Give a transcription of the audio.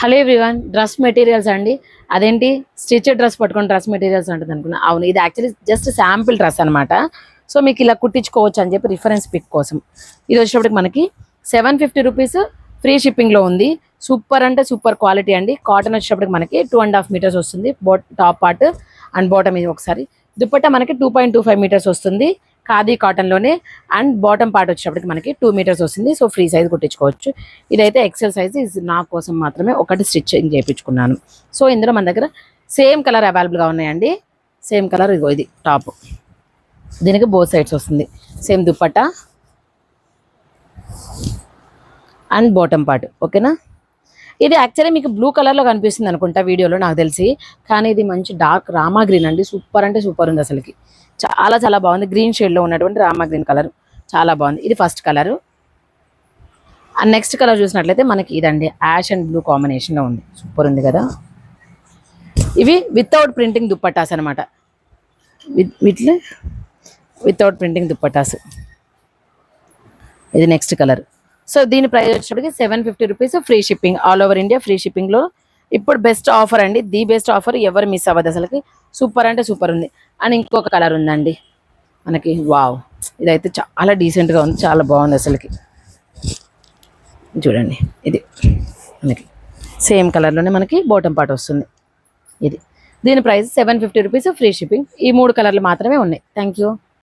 Hello everyone, dress materials అండి. అదేంటి stitched dress పట్టుకొని డ్రెస్ మెటీరియల్స్ ఉంటుంది అనుకున్నా. అవును, ఇది యాక్చువల్లీ జస్ట్ శాంపిల్ డ్రెస్ అనమాట. సో మీకు ఇలా కుట్టించుకోవచ్చు అని చెప్పి రిఫరెన్స్ పిక్ కోసం. ఇది వచ్చేటప్పటికి మనకి 750 రూపీస్ ఫ్రీ షిప్పింగ్లో ఉంది. సూపర్ అంటే సూపర్ క్వాలిటీ అండి. కాటన్ వచ్చేటప్పటికి మనకి 2.5 మీటర్స్ వస్తుంది. టాప్ పార్ట్ అండ్ బాటమ్ ఇది ఒకసారి. దుపట్టా మనకి 2.25 మీటర్స్ వస్తుంది ఖాదీ కాటన్లోనే. అండ్ బాటమ్ పార్ట్ వచ్చేటప్పటికి మనకి 2 మీటర్స్ వస్తుంది. సో ఫ్రీ సైజ్ కుట్టించుకోవచ్చు. ఇదైతే ఎక్సెల్ సైజ్, ఇది నా కోసం మాత్రమే ఒకటి స్టిచ్చింగ్ చేయించుకున్నాను. సో ఇందులో మన దగ్గర సేమ్ కలర్ అవైలబుల్గా ఉన్నాయండి. సేమ్ కలర్ ఇదిగో, ఇది టాప్, దీనికి బోత్ సైడ్స్ వస్తుంది. Same dupatta and bottom part. ఓకేనా. ఇది యాక్చువల్లీ మీకు బ్లూ కలర్లో కనిపిస్తుంది అనుకుంటా వీడియోలో, నాకు తెలిసి. కానీ ఇది మంచి డార్క్ రామా గ్రీన్ అండి. సూపర్ అంటే సూపర్ ఉంది అసలుకి. చాలా చాలా బాగుంది. గ్రీన్ షేడ్లో ఉన్నటువంటి రామా గ్రీన్ కలర్ చాలా బాగుంది. ఇది first colour. And next colour చూసినట్లయితే మనకి ఇదండి, యాష్ అండ్ బ్లూ కాంబినేషన్లో ఉంది. సూపర్ ఉంది కదా. ఇవి వితౌట్ ప్రింటింగ్ దుప్పట్టాస్ అనమాట. Without printing dupattas. ఇది నెక్స్ట్ కలర్. సో దీని ప్రైస్ వచ్చేటప్పటికి 750 rupees free shipping, all over India free షిప్పింగ్లో. ఇప్పుడు బెస్ట్ ఆఫర్ అండి, ది బెస్ట్ ఆఫర్. ఎవరు మిస్ అవ్వదు అసలుకి. సూపర్ అంటే సూపర్ ఉంది. అండ్ ఇంకొక కలర్ ఉందండి మనకి. వావ్, ఇదైతే చాలా డీసెంట్గా ఉంది, చాలా బాగుంది అసలుకి. చూడండి, ఇది మనకి సేమ్ కలర్లోనే మనకి బాటమ్ పార్ట్ వస్తుంది. ఇది దీని ప్రైస్ 750 రూపీస్ ఫ్రీ షిప్పింగ్. ఈ 3 కలర్లు మాత్రమే ఉన్నాయి. Thank you.